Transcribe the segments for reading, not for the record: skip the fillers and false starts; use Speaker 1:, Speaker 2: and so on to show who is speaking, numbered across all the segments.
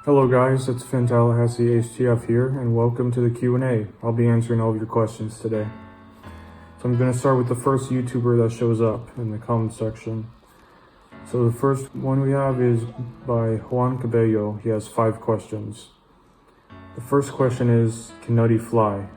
Speaker 1: Hello guys, it's Tallahassee HTF here, and welcome to the Q&A. I'll be answering all of your questions today. So I'm going to start with the first YouTuber that shows up in the comment section. So the first one we have is by Juan Cabello. He has 5 questions. The first question is, can Nutty fly?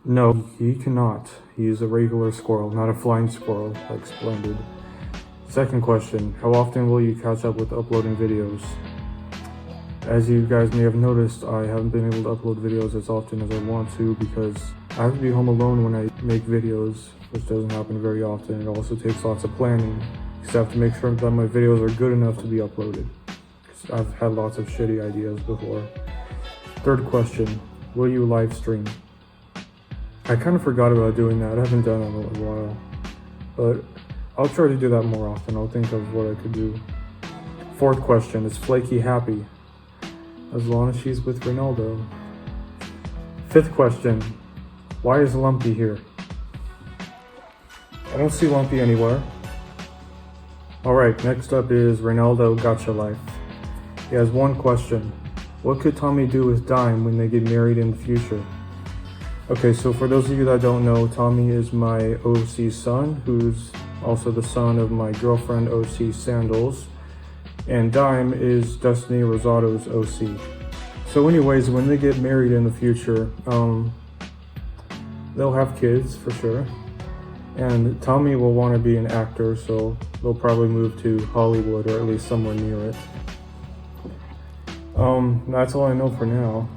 Speaker 1: No, he cannot. He is a regular squirrel, not a flying squirrel like Splendid. Second question, how often will you catch up with uploading videos? As you guys may have noticed, I haven't been able to upload videos as often as I want to because I have to be home alone when I make videos, which doesn't happen very often. It also takes lots of planning, because I have to make sure that my videos are good enough to be uploaded. I've had lots of shitty ideas before. Third question, will you live stream? I kind of forgot about doing that. I haven't done it in a while, but I'll try to do that more often. I'll think of what I could do. Fourth question, is Flaky happy? As long as she's with Ronaldo. Fifth question, why is Lumpy here? I don't see Lumpy anywhere. Alright, next up is Ronaldo Gotcha Life. He has one question. What could Tommy do with Dime when they get married in the future? Okay, so for those of you that don't know, Tommy is my OC son, who's also the son of my girlfriend OC Sandals. And Dime is Destiny Rosado's OC. So anyways, when they get married in the future, they'll have kids for sure. And Tommy will want to be an actor, so they'll probably move to Hollywood or at least somewhere near it. That's all I know for now.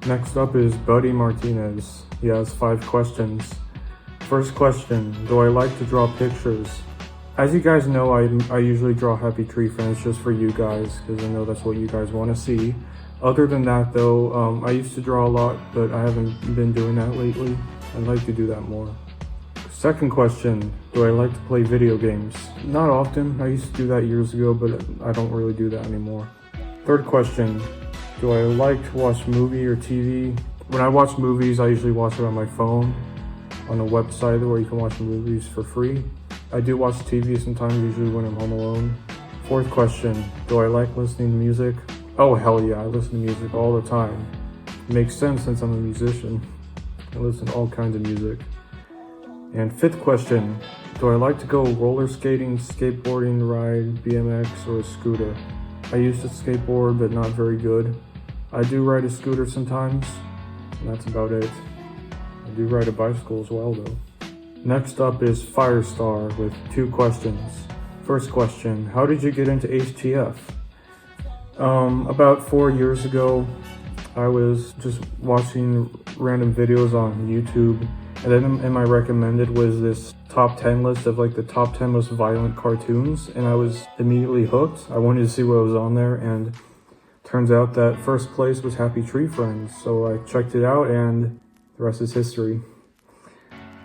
Speaker 1: Next up is Buddy Martinez. He has 5 questions. First question, do I like to draw pictures? As you guys know, I usually draw Happy Tree Friends just for you guys, because I know that's what you guys want to see. Other than that though, I used to draw a lot, but I haven't been doing that lately. I'd like to do that more. Second question, do I like to play video games? Not often. I used to do that years ago, but I don't really do that anymore. Third question, do I like to watch movie or TV? When I watch movies, I usually watch it on my phone, on a website where you can watch movies for free. I do watch TV sometimes, usually when I'm home alone. Fourth question, do I like listening to music? Oh hell yeah, I listen to music all the time. It makes sense since I'm a musician. I listen to all kinds of music. And fifth question, do I like to go roller skating, skateboarding, ride BMX, or a scooter? I used to skateboard, but not very good. I do ride a scooter sometimes, and that's about it. I do ride a bicycle as well though. Next up is Firestar with 2 questions. First question, how did you get into HTF? About 4 years ago, I was just watching random videos on YouTube, and then in my recommended was this top 10 list of like the top 10 most violent cartoons, and I was immediately hooked. I wanted to see what was on there, and turns out that first place was Happy Tree Friends, so I checked it out and the rest is history.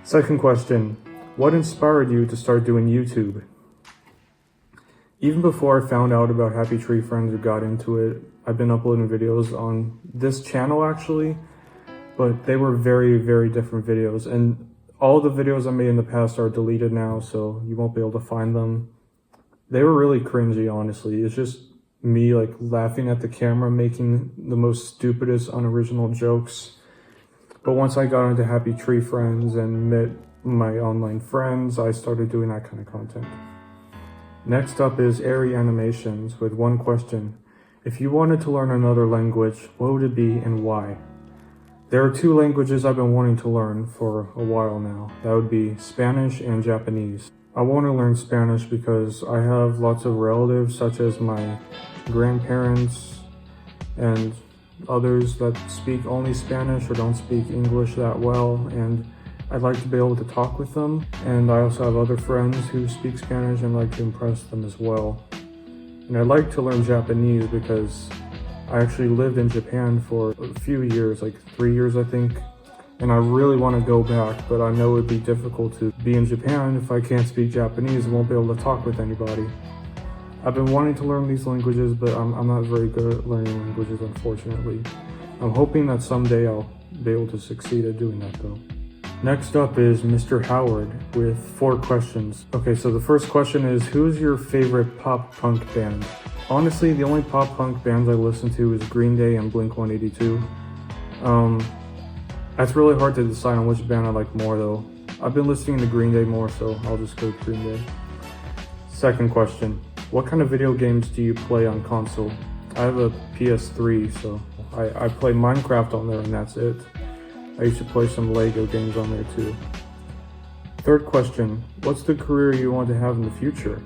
Speaker 1: Second question, what inspired you to start doing YouTube? Even before I found out about Happy Tree Friends or got into it, I've been uploading videos on this channel actually, but they were very, very different videos, and all the videos I made in the past are deleted now, so you won't be able to find them. They were really cringy, honestly. It's just me like laughing at the camera, making the most stupidest, unoriginal jokes. But once I got into Happy Tree Friends and met my online friends, I started doing that kind of content. Next up is Airy Animations with 1 question. If you wanted to learn another language, what would it be and why? There are 2 languages I've been wanting to learn for a while now. That would be Spanish and Japanese. I want to learn Spanish because I have lots of relatives such as my grandparents and others that speak only Spanish or don't speak English that well, and I'd like to be able to talk with them. And I also have other friends who speak Spanish and like to impress them as well. And I'd like to learn Japanese because I actually lived in Japan for a few years, like 3 years I think, and I really want to go back, but I know it would be difficult to be in Japan if I can't speak Japanese and won't be able to talk with anybody. I've been wanting to learn these languages, but I'm not very good at learning languages, unfortunately. I'm hoping that someday I'll be able to succeed at doing that though. Next up is Mr. Howard with 4 questions. Okay, so the first question is, who's your favorite pop punk band? Honestly, the only pop punk bands I listen to is Green Day and Blink-182. That's really hard to decide on which band I like more though. I've been listening to Green Day more, so I'll just go with Green Day. Second question, what kind of video games do you play on console? I have a PS3, so I play Minecraft on there and that's it. I used to play some Lego games on there too. Third question, what's the career you want to have in the future?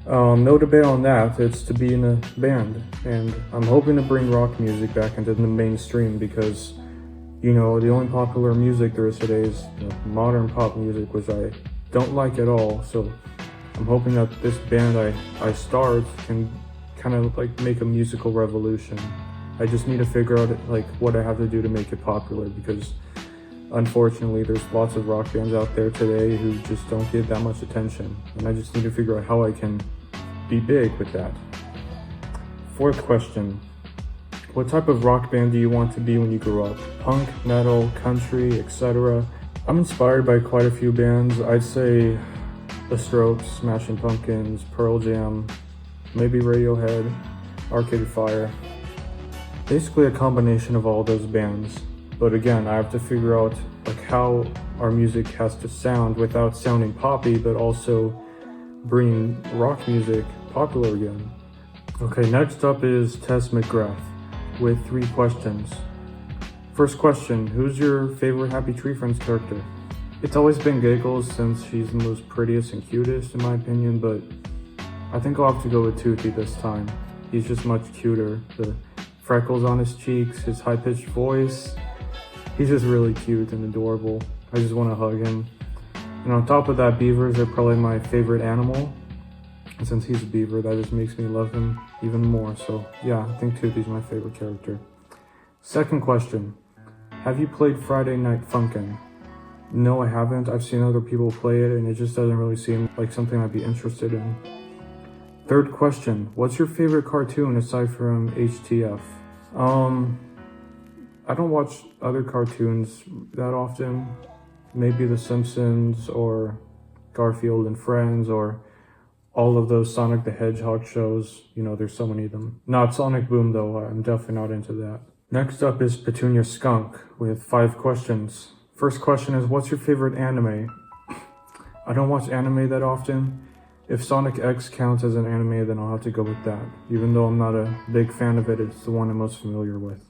Speaker 1: No debate on that, it's to be in a band. And I'm hoping to bring rock music back into the mainstream because, you know, the only popular music there is today is modern pop music, which I don't like at all. So I'm hoping that this band I start can kind of like make a musical revolution. I just need to figure out like what I have to do to make it popular because unfortunately there's lots of rock bands out there today who just don't get that much attention, and I just need to figure out how I can be big with that. Fourth question, what type of rock band do you want to be when you grow up? Punk, metal, country, etc. I'm inspired by quite a few bands. I'd say The Strokes, Smashing Pumpkins, Pearl Jam, maybe Radiohead, Arcade Fire. Basically a combination of all those bands. But again, I have to figure out like how our music has to sound without sounding poppy, but also bringing rock music popular again. Okay, next up is Tess McGrath with 3 questions. First question, who's your favorite Happy Tree Friends character? It's always been Giggles since she's the most prettiest and cutest in my opinion, but I think I'll have to go with Toothy this time. He's just much cuter. The freckles on his cheeks, his high-pitched voice. He's just really cute and adorable. I just want to hug him. And on top of that, beavers are probably my favorite animal. And since he's a beaver, that just makes me love him even more. So yeah, I think Toothy's my favorite character. Second question, have you played Friday Night Funkin'? No, I haven't. I've seen other people play it and it just doesn't really seem like something I'd be interested in. Third question, what's your favorite cartoon aside from HTF? I don't watch other cartoons that often. Maybe The Simpsons or Garfield and Friends or all of those Sonic the Hedgehog shows. You know, there's so many of them. Not Sonic Boom though, I'm definitely not into that. Next up is Petunia Skunk with 5 questions. First question is, what's your favorite anime? I don't watch anime that often. If Sonic X counts as an anime, then I'll have to go with that. Even though I'm not a big fan of it, it's the one I'm most familiar with.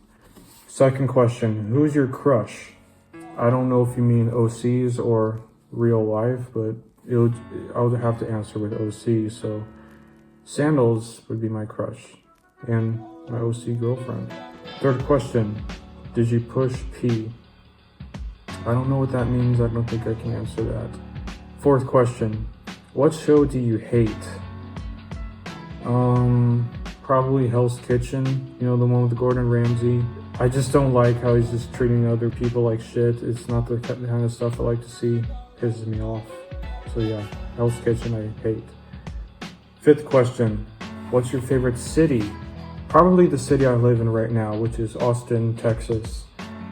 Speaker 1: Second question, who's your crush? I don't know if you mean OCs or real life, but I would have to answer with OC. So Sandals would be my crush and my OC girlfriend. Third question, did you push P? I don't know what that means. I don't think I can answer that. Fourth question, what show do you hate? Probably Hell's Kitchen, you know, the one with Gordon Ramsay. I just don't like how he's just treating other people like shit. It's not the kind of stuff I like to see. Pisses me off. So yeah, Hell's Kitchen I hate. Fifth question, what's your favorite city? Probably the city I live in right now, which is Austin, Texas.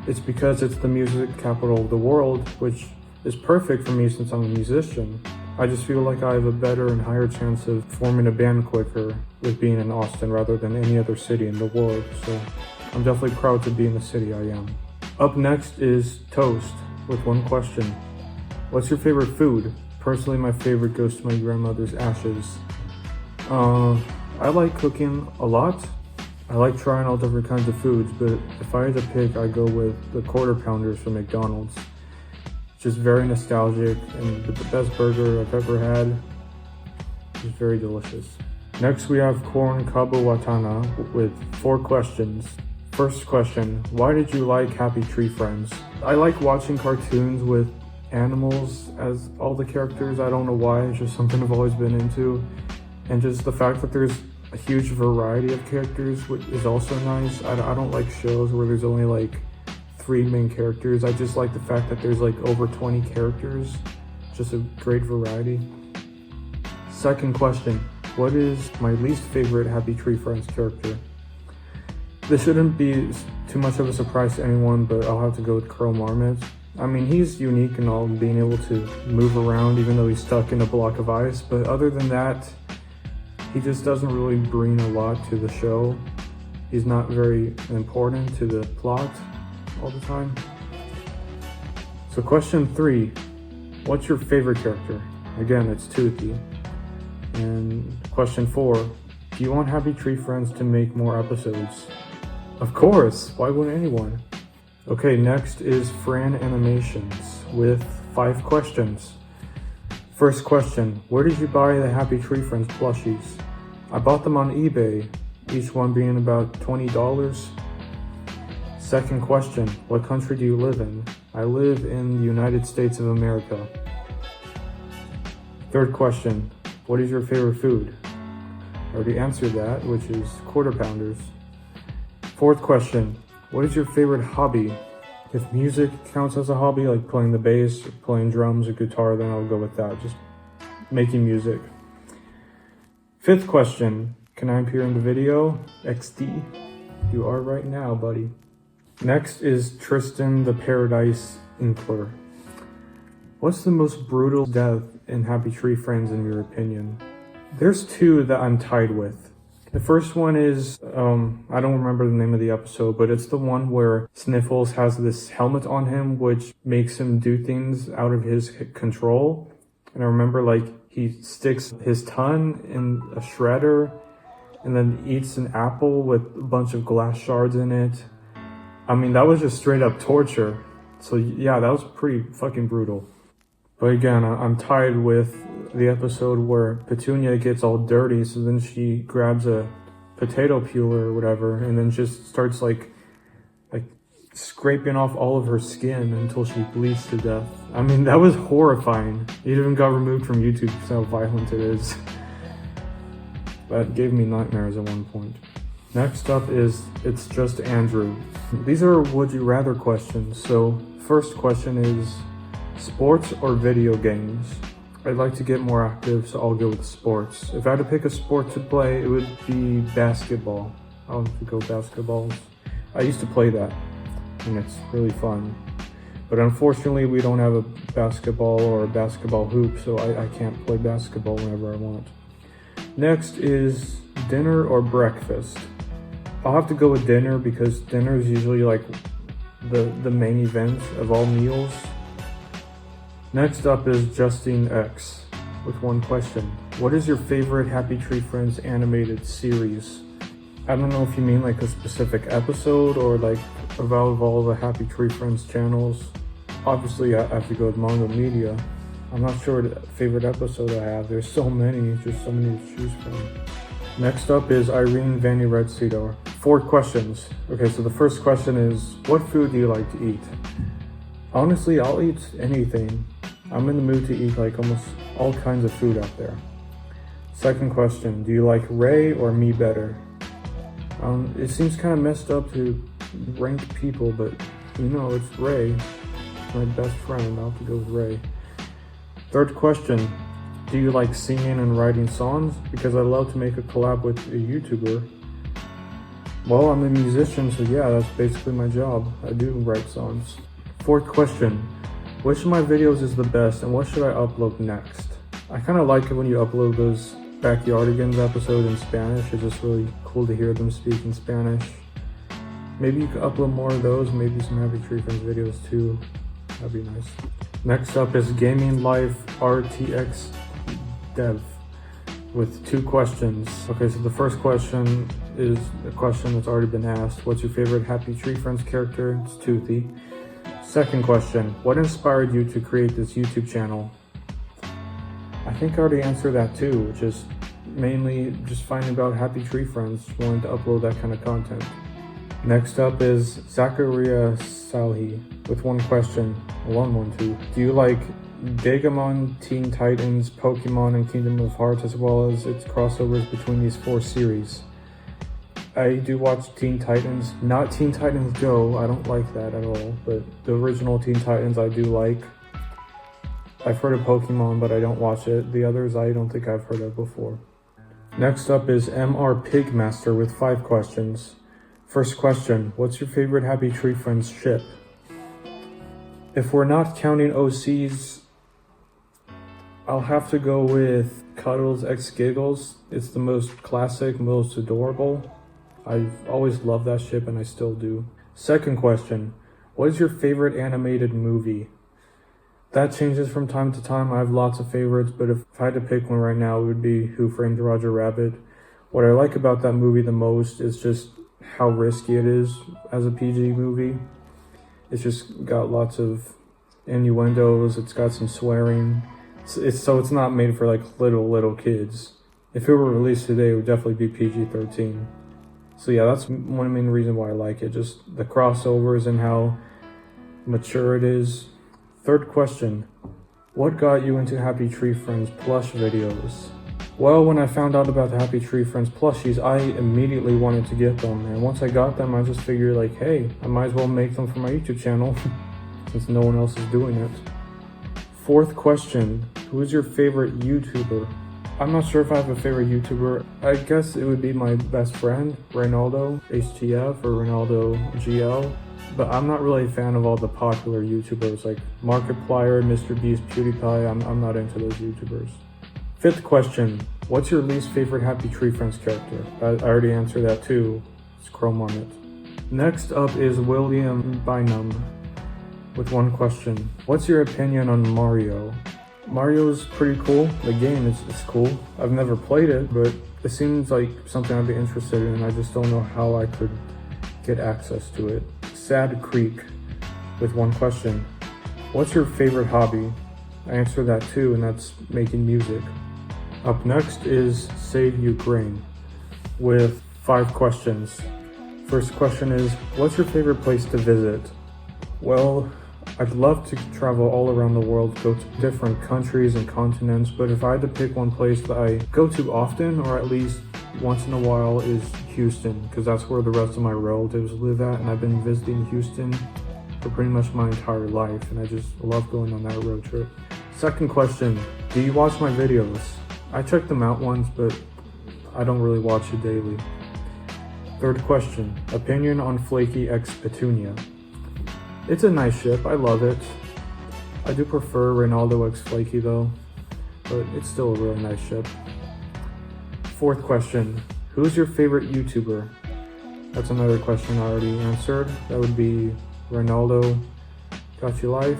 Speaker 1: It's because it's the music capital of the world, which is perfect for me since I'm a musician. I just feel like I have a better and higher chance of forming a band quicker with being in Austin rather than any other city in the world. So I'm definitely proud to be in the city I am. Up next is Toast with 1 question. What's your favorite food? Personally, my favorite goes to my grandmother's ashes. I like cooking a lot. I like trying all different kinds of foods, but if I had to pick, I'd go with the Quarter Pounders from McDonald's. Just very nostalgic and the best burger I've ever had. It's very delicious. Next we have Corn Kabawatana with 4 questions. First question, why did you like Happy Tree Friends? I like watching cartoons with animals as all the characters. I don't know why, it's just something I've always been into. And just the fact that there's a huge variety of characters which is also nice. I don't like shows where there's only like 3 main characters. I just like the fact that there's like over 20 characters. Just a great variety. Second question, what is my least favorite Happy Tree Friends character? This shouldn't be too much of a surprise to anyone, but I'll have to go with Crow Marmot. I mean, he's unique and all, being able to move around even though he's stuck in a block of ice, but other than that, he just doesn't really bring a lot to the show. He's not very important to the plot all the time. So question 3, what's your favorite character? Again, it's Toothy. And question 4, do you want Happy Tree Friends to make more episodes? Of course, why wouldn't anyone? Okay, next is Fran Animations with 5 questions. First question, where did you buy the Happy Tree Friends plushies? I bought them on eBay, each one being about $20. Second question, what country do you live in? I live in the United States of America. Third question, what is your favorite food? I already answered that, which is Quarter Pounders. Fourth question, what is your favorite hobby? If music counts as a hobby, like playing the bass, or playing drums or guitar, then I'll go with that, just making music. Fifth question, can I appear in the video? XD, you are right now, buddy. Next is Tristan the Paradise Inkler. What's the most brutal death in Happy Tree Friends in your opinion? There's 2 that I'm tied with. The first one is, I don't remember the name of the episode, but it's the one where Sniffles has this helmet on him, which makes him do things out of his control. And I remember, like, he sticks his tongue in a shredder and then eats an apple with a bunch of glass shards in it. I mean, that was just straight up torture. So yeah, that was pretty fucking brutal. But again, I'm tied with the episode where Petunia gets all dirty, so then she grabs a potato peeler or whatever, and then just starts like scraping off all of her skin until she bleeds to death. I mean, that was horrifying. It even got removed from YouTube because how violent it is. That gave me nightmares at one point. Next up is It's Just Andrew. These are would you rather questions. So first question is sports or video games? I'd like to get more active, so I'll go with sports. If I had to pick a sport to play, it would be basketball. I'll have to go basketballs. I used to play that, and it's really fun. But unfortunately, we don't have a basketball or a basketball hoop, so I can't play basketball whenever I want. Next is dinner or breakfast. I'll have to go with dinner because dinner is usually like the main event of all meals. Next up is Justine X with 1 question. What is your favorite Happy Tree Friends animated series? I don't know if you mean like a specific episode or like about all the Happy Tree Friends channels. Obviously, I have to go with Manga Media. I'm not sure the favorite episode I have. There's so many, just so many to choose from. Next up is Irene Vanny Red Cedar. 4 questions. Okay, so the first question is, what food do you like to eat? Honestly, I'll eat anything. I'm in the mood to eat like almost all kinds of food out there. Second question, do you like Ray or me better? It seems kind of messed up to rank people, but you know, it's Ray. My best friend, I'll have to go with Ray. Third question, do you like singing and writing songs? Because I love to make a collab with a YouTuber. Well, I'm a musician, so yeah, that's basically my job. I do write songs. Fourth question, which of my videos is the best and what should I upload next? I kind of like it when you upload those Backyardigans episodes in Spanish. It's just really cool to hear them speak in Spanish. Maybe you could upload more of those, maybe some Happy Tree Friends videos too. That'd be nice. Next up is Gaming Life RTX Dev with 2 questions. Okay, so the first question is a question that's already been asked. What's your favorite Happy Tree Friends character? It's Toothy. Second question, what inspired you to create this YouTube channel? I think I already answered that too, which is mainly just finding about Happy Tree Friends, wanting to upload that kind of content. Next up is Zachariah Salhi with 1 question, a long one too. Do you like Digimon, Teen Titans, Pokemon, and Kingdom of Hearts, as well as its crossovers between these 4 series? I do watch Teen Titans, not Teen Titans Go, I don't like that at all, but the original Teen Titans I do like. I've heard of Pokemon, but I don't watch it. The others I don't think I've heard of before. Next up is MR Pigmaster with 5 questions. First question, what's your favorite Happy Tree Friends ship? If we're not counting OCs, I'll have to go with Cuddles X Giggles. It's the most classic, most adorable. I've always loved that ship and I still do. Second question, what is your favorite animated movie? That changes from time to time. I have lots of favorites, but if I had to pick one right now, it would be Who Framed Roger Rabbit. What I like about that movie the most is just how risky it is as a PG movie. It's just got lots of innuendos, it's got some swearing. It's not made for like little kids. If it were released today, it would definitely be PG-13. So yeah, that's one main reason why I like it. Just the crossovers and how mature it is. Third question, what got you into Happy Tree Friends plush videos? Well, when I found out about the Happy Tree Friends plushies, I immediately wanted to get them. And once I got them, I just figured like, hey, I might as well make them for my YouTube channel since no one else is doing it. Fourth question, who is your favorite YouTuber? I'm not sure if I have a favorite YouTuber. I guess it would be my best friend, Ronaldo HTF or Ronaldo GL. But I'm not really a fan of all the popular YouTubers like Markiplier, Mr. Beast, PewDiePie. I'm not into those YouTubers. Fifth question, what's your least favorite Happy Tree Friends character? I already answered that too. It's Chrome on it. Next up is William Bynum with one question. What's your opinion on Mario? Mario's pretty cool. The game is cool. I've never played it, but it seems like something I'd be interested in. I just don't know how I could get access to it. Sad Creek with one question. What's your favorite hobby? I answered that too, and that's making music. Up next is Save Ukraine with 5 questions. First question is, what's your favorite place to visit? Well, I'd love to travel all around the world, go to different countries and continents, but if I had to pick one place that I go to often, or at least once in a while, is Houston, because that's where the rest of my relatives live at, and I've been visiting Houston for pretty much my entire life, and I just love going on that road trip. Second question, do you watch my videos? I check them out once, but I don't really watch it daily. Third question, opinion on Flaky X Petunia. It's a nice ship, I love it. I do prefer Ronaldo X Flaky though, but it's still a really nice ship. Fourth question, who's your favorite YouTuber? That's another question I already answered. That would be Ronaldo Got You Life,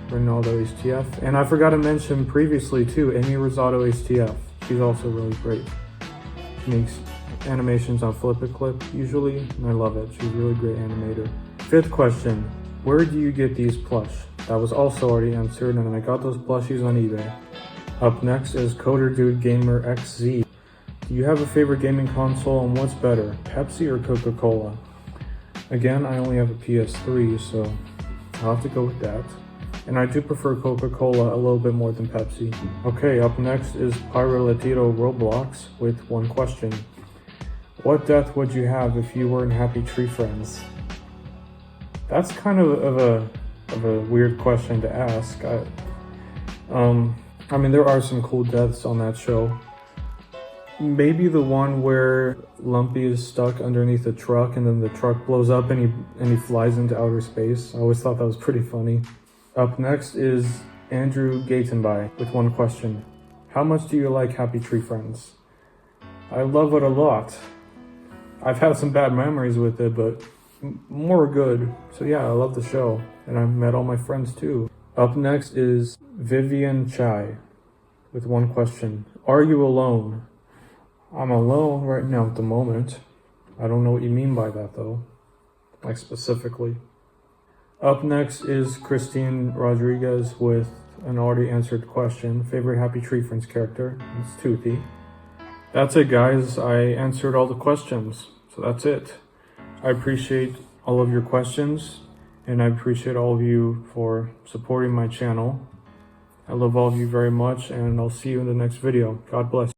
Speaker 1: Ronaldo HTF, and I forgot to mention previously too, Amy Rosado HTF. She's also really great. She makes animations on Flip a Clip usually, and I love it. She's a really great animator. Fifth question, where do you get these plush? That was also already answered, and I got those plushies on eBay. Up next is Coder Dude Gamer XZ. Do you have a favorite gaming console, and what's better, Pepsi or Coca-Cola? Again, I only have a PS3, so I'll have to go with that. And I do prefer Coca-Cola a little bit more than Pepsi. Okay, up next is Pyro Latito Roblox with one question. What death would you have if you were in Happy Tree Friends? That's kind of a weird question to ask. I mean, there are some cool deaths on that show. Maybe the one where Lumpy is stuck underneath a truck and then the truck blows up and he flies into outer space. I always thought that was pretty funny. Up next is Andrew Gatenby with one question. How much do you like Happy Tree Friends? I love it a lot. I've had some bad memories with it, but more good. So yeah, I love the show, and I've met all my friends too. Up next is Vivian Chai with one question. Are you alone? I'm alone right now at the moment. I don't know what you mean by that though, like specifically. Up next is Christine Rodriguez with an already answered question. Favorite Happy Tree Friends character? It's Toothy. That's it guys, I answered all the questions, so that's it. I appreciate all of your questions, and I appreciate all of you for supporting my channel. I love all of you very much, and I'll see you in the next video. God bless.